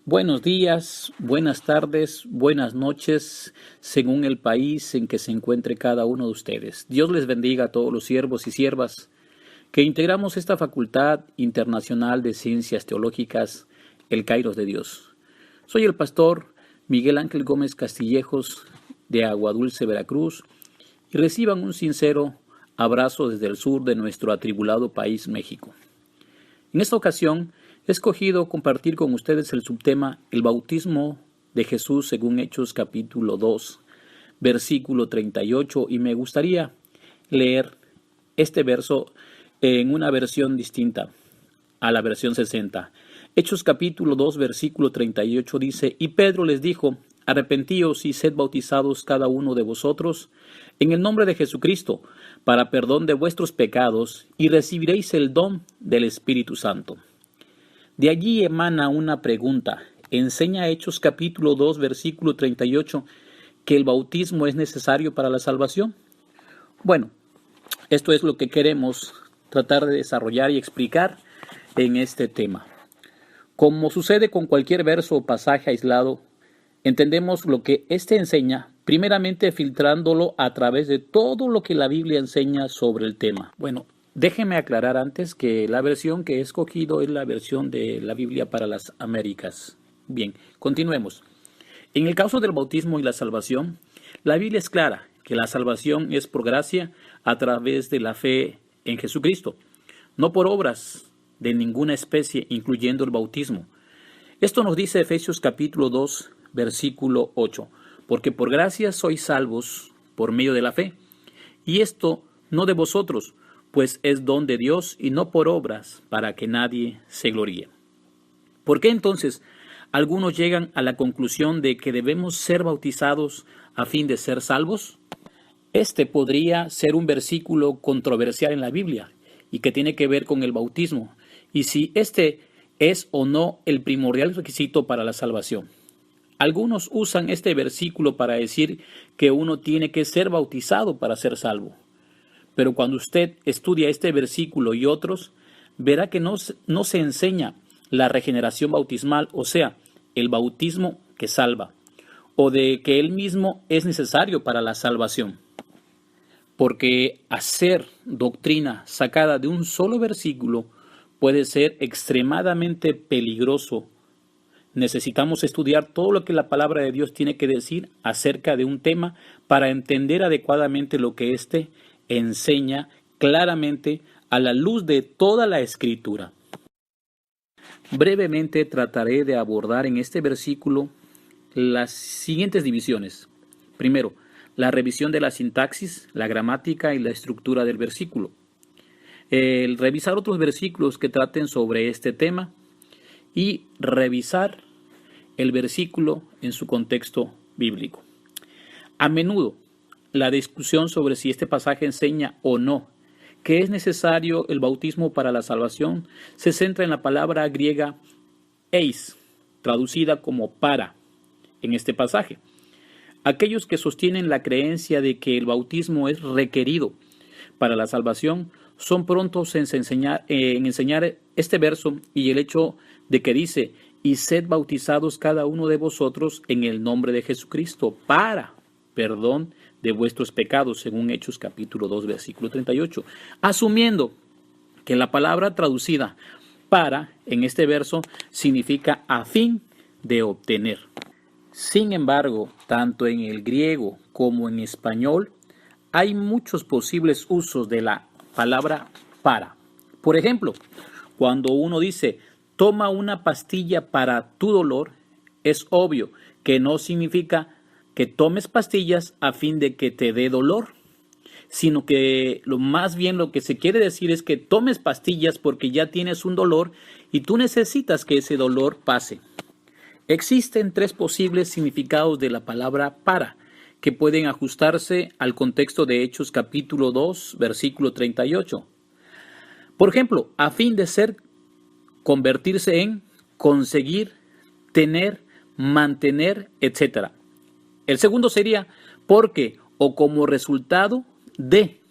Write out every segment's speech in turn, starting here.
Buenos días, buenas tardes, buenas noches, según el país en que se encuentre cada uno de ustedes. Dios les bendiga a todos los siervos y siervas que integramos esta Facultad Internacional de Ciencias Teológicas, el Kairos de Dios. Soy el pastor Miguel Ángel Gómez Castillejos de Aguadulce, Veracruz, y reciban un sincero abrazo desde el sur de nuestro atribulado país, México. En esta ocasión, he escogido compartir con ustedes el subtema El bautismo de Jesús según Hechos capítulo 2, versículo 38, y me gustaría leer este verso en una versión distinta a la versión 60. Hechos capítulo 2, versículo 38 dice: Y Pedro les dijo: Arrepentíos y sed bautizados cada uno de vosotros en el nombre de Jesucristo, para perdón de vuestros pecados, y recibiréis el don del Espíritu Santo. De allí emana una pregunta. ¿Enseña Hechos capítulo 2, versículo 38 que el bautismo es necesario para la salvación? Bueno, esto es lo que queremos tratar de desarrollar y explicar en este tema. Como sucede con cualquier verso o pasaje aislado, entendemos lo que éste enseña, primeramente filtrándolo a través de todo lo que la Biblia enseña sobre el tema. Bueno, déjeme aclarar antes que la versión que he escogido es la versión de la Biblia para las Américas. Bien, continuemos. En el caso del bautismo y la salvación, la Biblia es clara que la salvación es por gracia a través de la fe en Jesucristo, no por obras de ninguna especie, incluyendo el bautismo. Esto nos dice Efesios capítulo 2, versículo 8, porque por gracia sois salvos por medio de la fe, y esto no de vosotros, pues es don de Dios y no por obras, para que nadie se gloríe. ¿Por qué entonces algunos llegan a la conclusión de que debemos ser bautizados a fin de ser salvos? Este podría ser un versículo controversial en la Biblia y que tiene que ver con el bautismo, y si este es o no el primordial requisito para la salvación. Algunos usan este versículo para decir que uno tiene que ser bautizado para ser salvo. Pero cuando usted estudia este versículo y otros, verá que no se enseña la regeneración bautismal, o sea, el bautismo que salva, o de que él mismo es necesario para la salvación. Porque hacer doctrina sacada de un solo versículo puede ser extremadamente peligroso. Necesitamos estudiar todo lo que la palabra de Dios tiene que decir acerca de un tema para entender adecuadamente lo que éste enseña claramente a la luz de toda la Escritura. Brevemente trataré de abordar en este versículo las siguientes divisiones. Primero, la revisión de la sintaxis, la gramática y la estructura del versículo. El revisar otros versículos que traten sobre este tema y revisar el versículo en su contexto bíblico. A menudo, la discusión sobre si este pasaje enseña o no que es necesario el bautismo para la salvación se centra en la palabra griega eis, traducida como para, en este pasaje. Aquellos que sostienen la creencia de que el bautismo es requerido para la salvación son prontos en enseñar este verso y el hecho de que dice: y sed bautizados cada uno de vosotros en el nombre de Jesucristo para perdón de vuestros pecados, según Hechos capítulo 2, versículo 38, asumiendo que la palabra traducida para en este verso significa a fin de obtener. Sin embargo, tanto en el griego como en español hay muchos posibles usos de la palabra para. Por ejemplo, cuando uno dice toma una pastilla para tu dolor, es obvio que no significa que tomes pastillas a fin de que te dé dolor, sino que más bien lo que se quiere decir es que tomes pastillas porque ya tienes un dolor y tú necesitas que ese dolor pase. Existen tres posibles significados de la palabra para, que pueden ajustarse al contexto de Hechos capítulo 2, versículo 38. Por ejemplo, a fin de ser, convertirse en, conseguir, tener, mantener, etc. El segundo sería porque o como resultado de.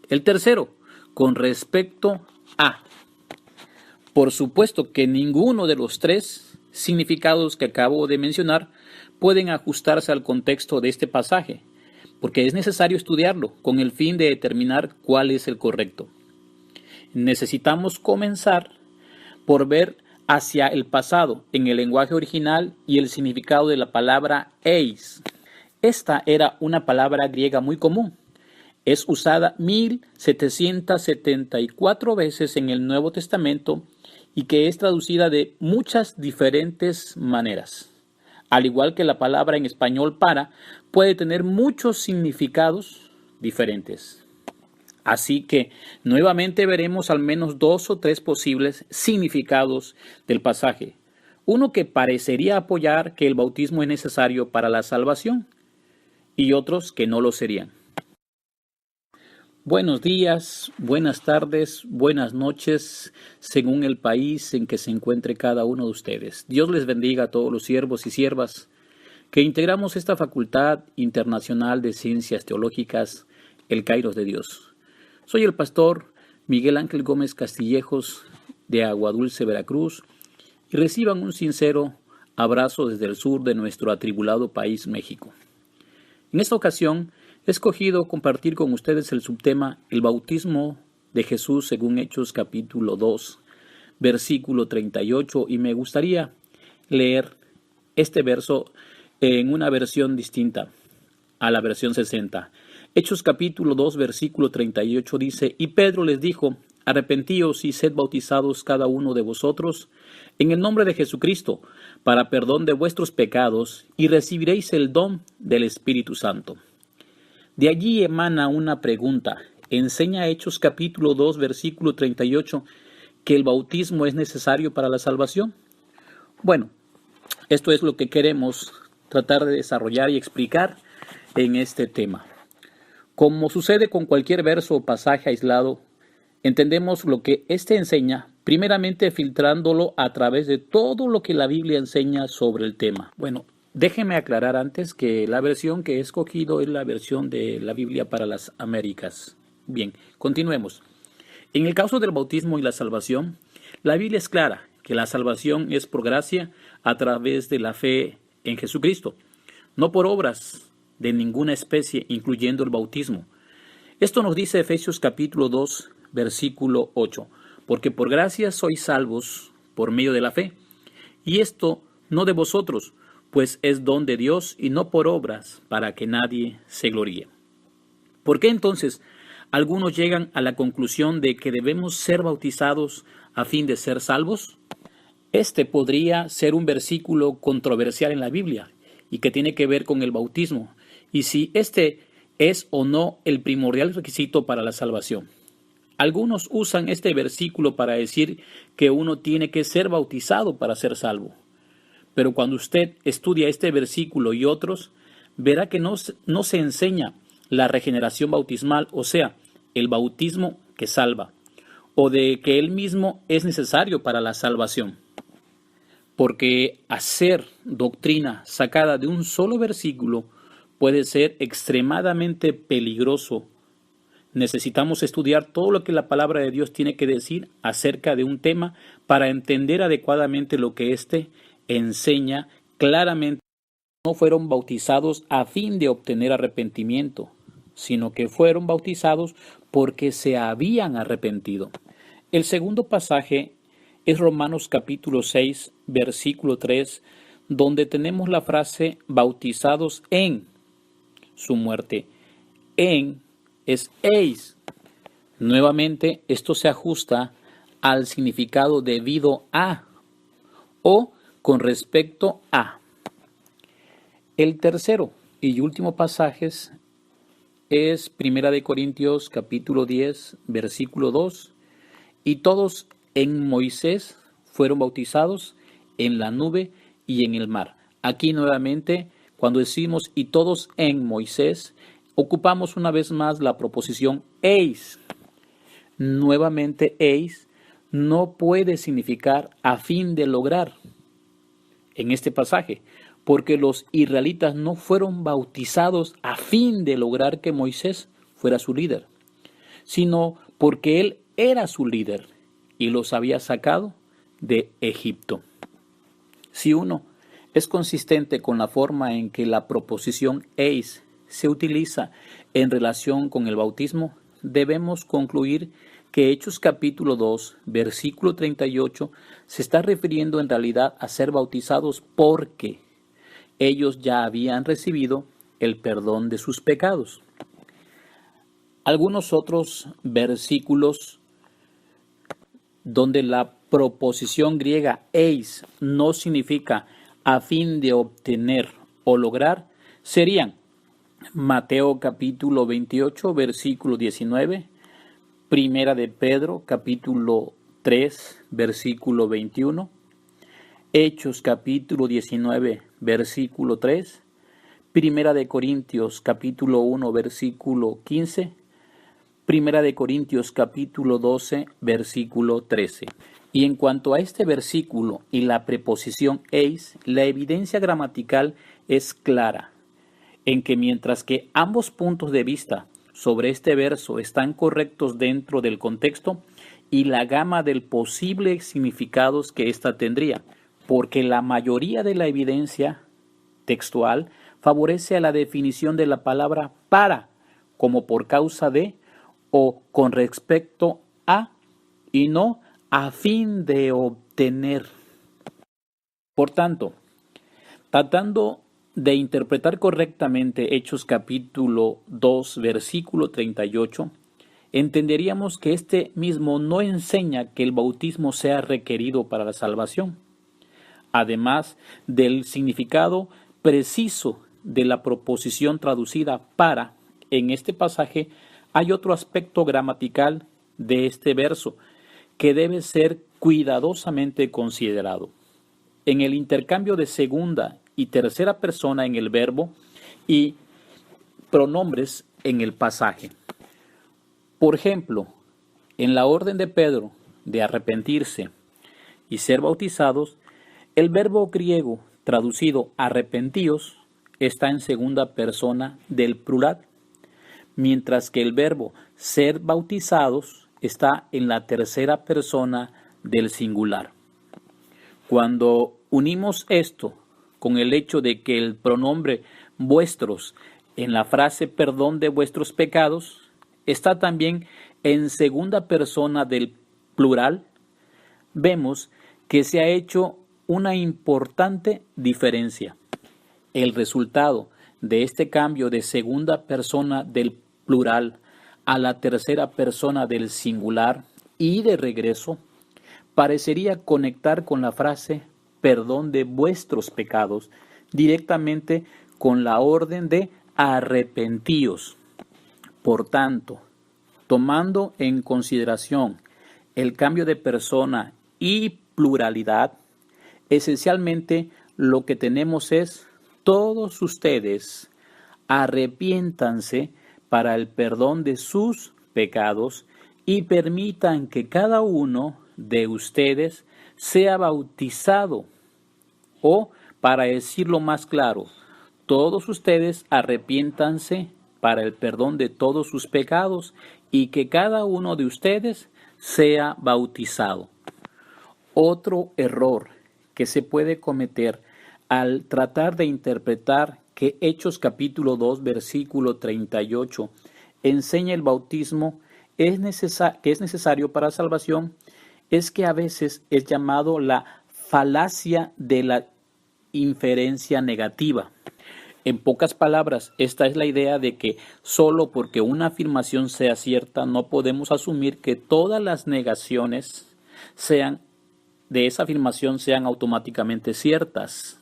El tercero, con respecto a. Por supuesto que ninguno de los tres significados que acabo de mencionar pueden ajustarse al contexto de este pasaje, porque es necesario estudiarlo con el fin de determinar cuál es el correcto. Necesitamos comenzar por ver hacia el pasado en el lenguaje original y el significado de la palabra eis. Esta era una palabra griega muy común. Es usada 1774 veces en el Nuevo Testamento y que es traducida de muchas diferentes maneras. Al igual que la palabra en español para, puede tener muchos significados diferentes. Así que nuevamente veremos al menos 2 o 3 posibles significados del pasaje. Uno que parecería apoyar que el bautismo es necesario para la salvación y otros que no lo serían. Buenos días, buenas tardes, buenas noches, según el país en que se encuentre cada uno de ustedes. Dios les bendiga a todos los siervos y siervas que integramos esta Facultad Internacional de Ciencias Teológicas, el Kairos de Dios. Soy el pastor Miguel Ángel Gómez Castillejos de Aguadulce, Veracruz, y reciban un sincero abrazo desde el sur de nuestro atribulado país, México. En esta ocasión, he escogido compartir con ustedes el subtema El bautismo de Jesús según Hechos capítulo 2, versículo 38, y me gustaría leer este verso en una versión distinta a la versión 60. Hechos capítulo 2, versículo 38 dice: Y Pedro les dijo: Arrepentíos y sed bautizados cada uno de vosotros en el nombre de Jesucristo para perdón de vuestros pecados y recibiréis el don del Espíritu Santo. De allí emana una pregunta. ¿Enseña Hechos capítulo 2, versículo 38 que el bautismo es necesario para la salvación? Bueno, esto es lo que queremos tratar de desarrollar y explicar en este tema. Como sucede con cualquier verso o pasaje aislado, entendemos lo que éste enseña, primeramente filtrándolo a través de todo lo que la Biblia enseña sobre el tema. Bueno, déjenme aclarar antes que la versión que he escogido es la versión de la Biblia para las Américas. Bien, continuemos. En el caso del bautismo y la salvación, la Biblia es clara que la salvación es por gracia a través de la fe en Jesucristo, no por obras de ninguna especie, incluyendo el bautismo. Esto nos dice Efesios capítulo 2, versículo 8, porque por gracia sois salvos por medio de la fe, y esto no de vosotros, pues es don de Dios y no por obras, para que nadie se gloríe. ¿Por qué entonces algunos llegan a la conclusión de que debemos ser bautizados a fin de ser salvos? Este podría ser un versículo controversial en la Biblia y que tiene que ver con el bautismo, y si este es o no el primordial requisito para la salvación. Algunos usan este versículo para decir que uno tiene que ser bautizado para ser salvo. Pero cuando usted estudia este versículo y otros, verá que no se enseña la regeneración bautismal, o sea, el bautismo que salva, o de que él mismo es necesario para la salvación. Porque hacer doctrina sacada de un solo versículo puede ser extremadamente peligroso. Necesitamos estudiar todo lo que la palabra de Dios tiene que decir acerca de un tema para entender adecuadamente lo que éste enseña claramente. No fueron bautizados a fin de obtener arrepentimiento, sino que fueron bautizados porque se habían arrepentido. El segundo pasaje es Romanos capítulo 6, versículo 3, donde tenemos la frase bautizados en su muerte. En es eis. Nuevamente, esto se ajusta al significado debido a o con respecto a. El tercero y último pasaje es 1 Corintios capítulo 10, versículo 2. Y todos en Moisés fueron bautizados en la nube y en el mar. Aquí nuevamente, cuando decimos y todos en Moisés, ocupamos una vez más la proposición eis. Nuevamente, eis no puede significar a fin de lograr en este pasaje, porque los israelitas no fueron bautizados a fin de lograr que Moisés fuera su líder, sino porque él era su líder y los había sacado de Egipto. Si uno es consistente con la forma en que la proposición eis se utiliza en relación con el bautismo, debemos concluir que Hechos capítulo 2, versículo 38, se está refiriendo en realidad a ser bautizados porque ellos ya habían recibido el perdón de sus pecados. Algunos otros versículos donde la proposición griega eis no significa a fin de obtener o lograr serían Mateo capítulo 28, versículo 19, Primera de Pedro capítulo 3, versículo 21, Hechos capítulo 19, versículo 3, Primera de Corintios capítulo 1, versículo 15, Primera de Corintios capítulo 12, versículo 13. Y en cuanto a este versículo y la preposición eis, la evidencia gramatical es clara, en que mientras que ambos puntos de vista sobre este verso están correctos dentro del contexto y la gama del posible significados que ésta tendría, porque la mayoría de la evidencia textual favorece a la definición de la palabra para, como por causa de o con respecto a, y no a fin de obtener. Por tanto, tratando de interpretar correctamente Hechos capítulo 2, versículo 38, entenderíamos que este mismo no enseña que el bautismo sea requerido para la salvación. Además del significado preciso de la proposición traducida para, en este pasaje hay otro aspecto gramatical de este verso que debe ser cuidadosamente considerado. En el intercambio de segunda y tercera persona en el verbo y pronombres en el pasaje. Por ejemplo, en la orden de Pedro de arrepentirse y ser bautizados, el verbo griego traducido arrepentíos está en segunda persona del plural, mientras que el verbo ser bautizados está en la tercera persona del singular. Cuando unimos esto con el hecho de que el pronombre vuestros en la frase perdón de vuestros pecados está también en segunda persona del plural, vemos que se ha hecho una importante diferencia. El resultado de este cambio de segunda persona del plural a la tercera persona del singular y de regreso parecería conectar con la frase perdón de vuestros pecados directamente con la orden de arrepentíos. Por tanto, tomando en consideración el cambio de persona y pluralidad, esencialmente lo que tenemos es todos ustedes arrepiéntanse para el perdón de sus pecados y permitan que cada uno de ustedes sea bautizado, o para decirlo más claro, todos ustedes arrepiéntanse para el perdón de todos sus pecados y que cada uno de ustedes sea bautizado. Otro error que se puede cometer al tratar de interpretar que Hechos capítulo 2 versículo 38 enseña el bautismo que es necesario para salvación es que a veces es llamado la falacia de la inferencia negativa. En pocas palabras, esta es la idea de que solo porque una afirmación sea cierta no podemos asumir que todas las negaciones de esa afirmación sean automáticamente ciertas.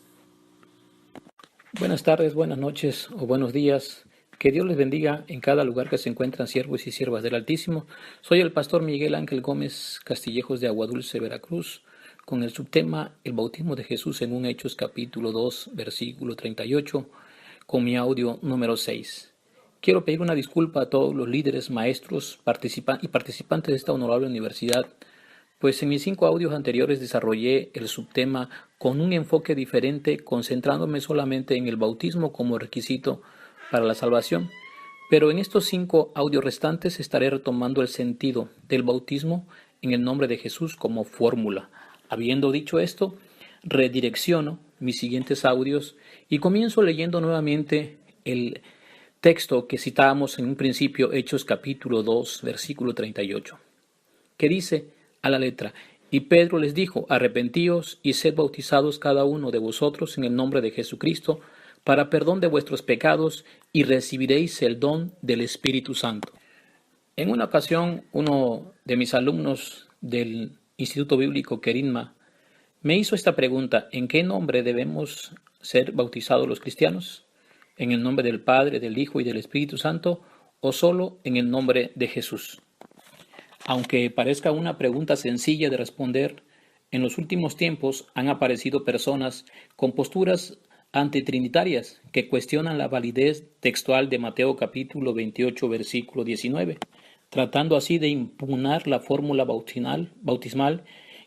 Buenas tardes, buenas noches o buenos días. Que Dios les bendiga en cada lugar que se encuentran siervos y siervas del Altísimo. Soy el pastor Miguel Ángel Gómez Castillejos de Aguadulce, Veracruz, con el subtema El bautismo de Jesús según Hechos capítulo 2, versículo 38, con mi audio número 6. Quiero pedir una disculpa a todos los líderes, maestros y participantes de esta honorable universidad, pues en mis 5 audios anteriores desarrollé el subtema con un enfoque diferente, concentrándome solamente en el bautismo como requisito para la salvación. Pero en estos 5 audios restantes estaré retomando el sentido del bautismo en el nombre de Jesús como fórmula. Habiendo dicho esto, redirecciono mis siguientes audios y comienzo leyendo nuevamente el texto que citábamos en un principio, Hechos capítulo 2, versículo 38, que dice a la letra: y Pedro les dijo: arrepentíos y sed bautizados cada uno de vosotros en el nombre de Jesucristo para perdón de vuestros pecados y recibiréis el don del Espíritu Santo. En una ocasión, uno de mis alumnos del Instituto Bíblico Queridma me hizo esta pregunta: ¿en qué nombre debemos ser bautizados los cristianos? ¿En el nombre del Padre, del Hijo y del Espíritu Santo, o solo en el nombre de Jesús? Aunque parezca una pregunta sencilla de responder, en los últimos tiempos han aparecido personas con posturas antitrinitarias que cuestionan la validez textual de Mateo capítulo 28, versículo 19, tratando así de impugnar la fórmula bautismal,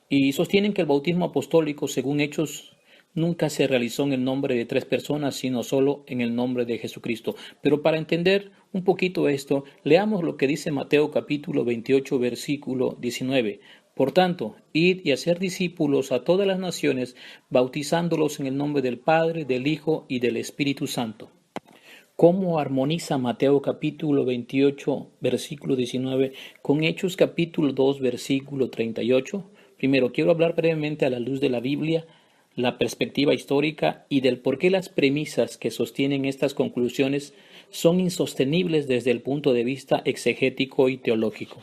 y sostienen que el bautismo apostólico, según Hechos, nunca se realizó en el nombre de 3 personas, sino solo en el nombre de Jesucristo. Pero para entender un poquito esto, leamos lo que dice Mateo capítulo 28, versículo 19. Por tanto, id y hacer discípulos a todas las naciones, bautizándolos en el nombre del Padre, del Hijo y del Espíritu Santo. ¿Cómo armoniza Mateo capítulo 28, versículo 19 con Hechos capítulo 2, versículo 38? Primero, quiero hablar brevemente a la luz de la Biblia, la perspectiva histórica y del por qué las premisas que sostienen estas conclusiones son insostenibles desde el punto de vista exegético y teológico.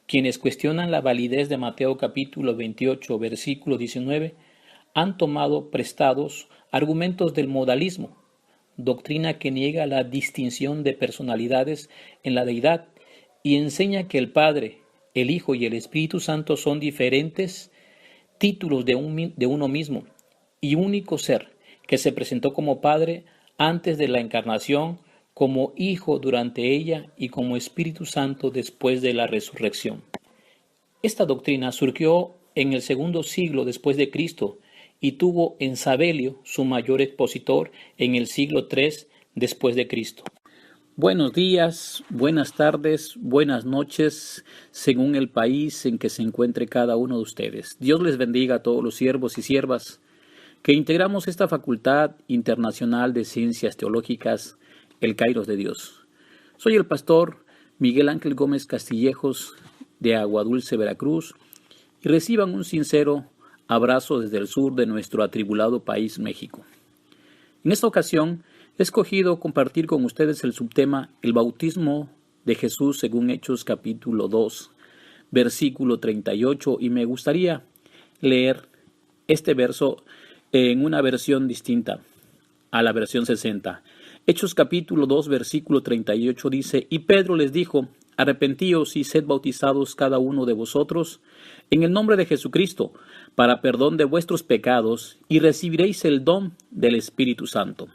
Quienes cuestionan la validez de Mateo capítulo 28, versículo 19, han tomado prestados argumentos del modalismo, doctrina que niega la distinción de personalidades en la deidad y enseña que el Padre, el Hijo y el Espíritu Santo son diferentes títulos de uno mismo y único ser, que se presentó como Padre antes de la encarnación, como Hijo durante ella y como Espíritu Santo después de la resurrección. Esta doctrina surgió en el segundo siglo después de Cristo y tuvo en Sabelio su mayor expositor en el siglo III después de Cristo. Buenos días, buenas tardes, buenas noches, según el país en que se encuentre cada uno de ustedes. Dios les bendiga a todos los siervos y siervas que integramos esta Facultad Internacional de Ciencias Teológicas, el Kairos de Dios. Soy el pastor Miguel Ángel Gómez Castillejos, de Aguadulce, Veracruz, y reciban un sincero abrazo desde el sur de nuestro atribulado país, México. En esta ocasión, he escogido compartir con ustedes el subtema El bautismo de Jesús según Hechos capítulo 2, versículo 38, y me gustaría leer este verso en una versión distinta a la versión 60. Hechos capítulo 2, versículo 38 dice: y Pedro les dijo: arrepentíos y sed bautizados cada uno de vosotros en el nombre de Jesucristo para perdón de vuestros pecados y recibiréis el don del Espíritu Santo.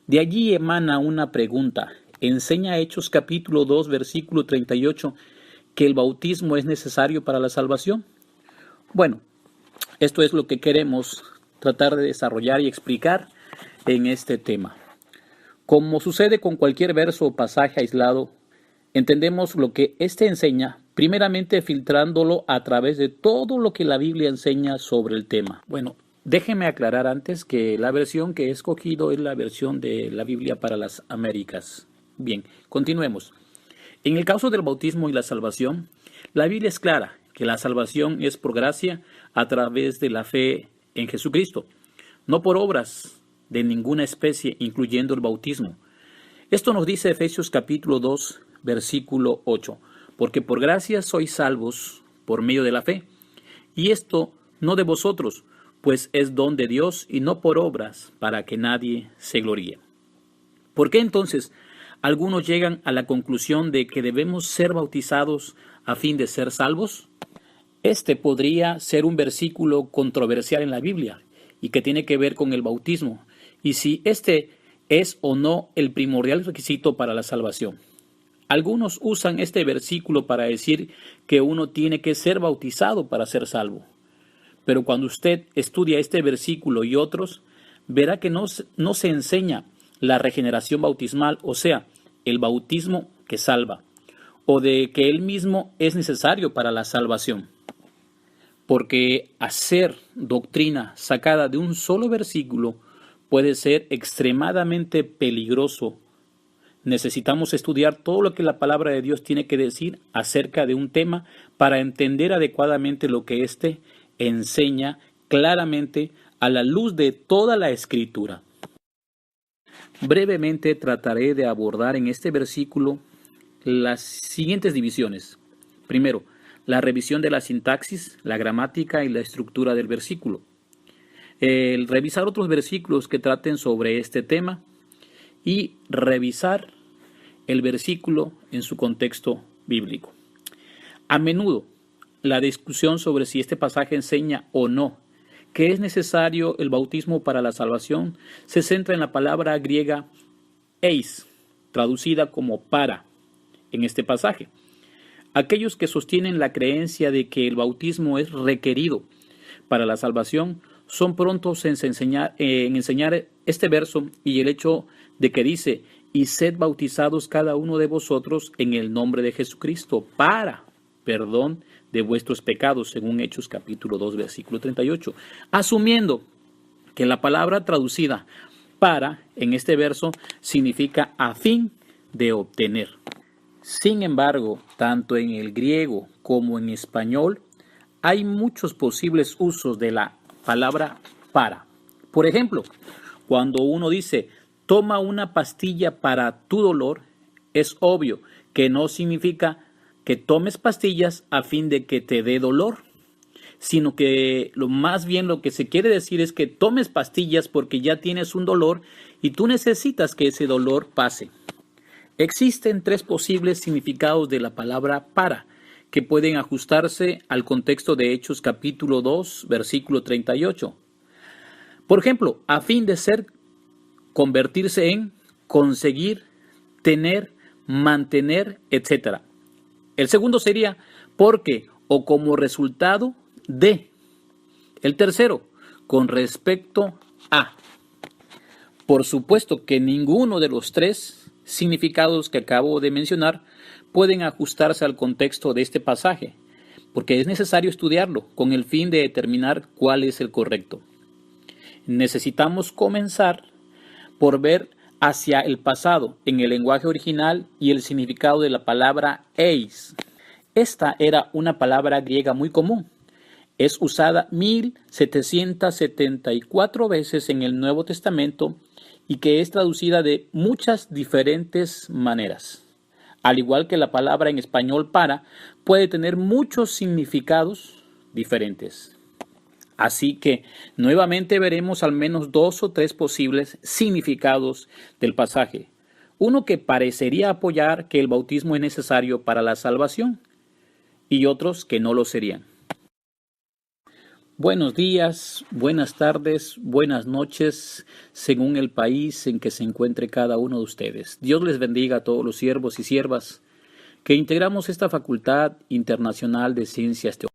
De allí emana una pregunta. ¿Enseña Hechos capítulo 2, versículo 38 que el bautismo es necesario para la salvación? Bueno, esto es lo que queremos tratar de desarrollar y explicar en este tema. Como sucede con cualquier verso o pasaje aislado, entendemos lo que éste enseña, primeramente filtrándolo a través de todo lo que la Biblia enseña sobre el tema. Bueno, déjenme aclarar antes que la versión que he escogido es la versión de la Biblia para las Américas. Bien, continuemos. En el caso del bautismo y la salvación, la Biblia es clara que la salvación es por gracia a través de la fe en Jesucristo, no por obras de ninguna especie, incluyendo el bautismo. Esto nos dice Efesios capítulo 2, versículo 8, porque por gracia sois salvos por medio de la fe, y esto no de vosotros, pues es don de Dios y no por obras, para que nadie se gloríe. ¿Por qué entonces algunos llegan a la conclusión de que debemos ser bautizados a fin de ser salvos? Este podría ser un versículo controversial en la Biblia y que tiene que ver con el bautismo, y si este es o no el primordial requisito para la salvación. Algunos usan este versículo para decir que uno tiene que ser bautizado para ser salvo. Pero cuando usted estudia este versículo y otros, verá que no se enseña la regeneración bautismal, o sea, el bautismo que salva, o de que él mismo es necesario para la salvación. porque hacer doctrina sacada de un solo versículo puede ser extremadamente peligroso. Necesitamos estudiar todo lo que la palabra de Dios tiene que decir acerca de un tema para entender adecuadamente lo que éste enseña claramente a la luz de toda la Escritura. Brevemente trataré de abordar en este versículo las siguientes divisiones. Primero, la revisión de la sintaxis, la gramática y la estructura del versículo. El revisar otros versículos que traten sobre este tema y revisar el versículo en su contexto bíblico. A menudo, la discusión sobre si este pasaje enseña o no que es necesario el bautismo para la salvación se centra en la palabra griega eis, traducida como para, en este pasaje. Aquellos que sostienen la creencia de que el bautismo es requerido para la salvación son prontos en enseñar este verso y el hecho de que dice: y sed bautizados cada uno de vosotros en el nombre de Jesucristo para perdón de vuestros pecados, según Hechos capítulo 2, versículo 38. Asumiendo que la palabra traducida para en este verso significa a fin de obtener. Sin embargo, tanto en el griego como en español hay muchos posibles usos de la palabra para. Por ejemplo, cuando uno dice toma una pastilla para tu dolor, es obvio que no significa que tomes pastillas a fin de que te dé dolor, sino que más bien lo que se quiere decir es que tomes pastillas porque ya tienes un dolor y tú necesitas que ese dolor pase. Existen tres posibles significados de la palabra para, que pueden ajustarse al contexto de Hechos capítulo 2, versículo 38. Por ejemplo, a fin de ser, convertirse en, conseguir, tener, mantener, etc. El segundo sería porque o como resultado de. El tercero, con respecto a. Por supuesto que ninguno de los tres significados que acabo de mencionar pueden ajustarse al contexto de este pasaje, porque es necesario estudiarlo con el fin de determinar cuál es el correcto. Necesitamos comenzar por ver hacia el pasado en el lenguaje original y el significado de la palabra eis. Esta era una palabra griega muy común. Es usada 1774 veces en el Nuevo Testamento y que es traducida de muchas diferentes maneras. Al igual que la palabra en español para, puede tener muchos significados diferentes. Así que nuevamente veremos al menos 2 o 3 posibles significados del pasaje. Uno que parecería apoyar que el bautismo es necesario para la salvación y otros que no lo serían. Buenos días, buenas tardes, buenas noches, según el país en que se encuentre cada uno de ustedes. Dios les bendiga a todos los siervos y siervas que integramos esta Facultad Internacional de Ciencias Teológicas.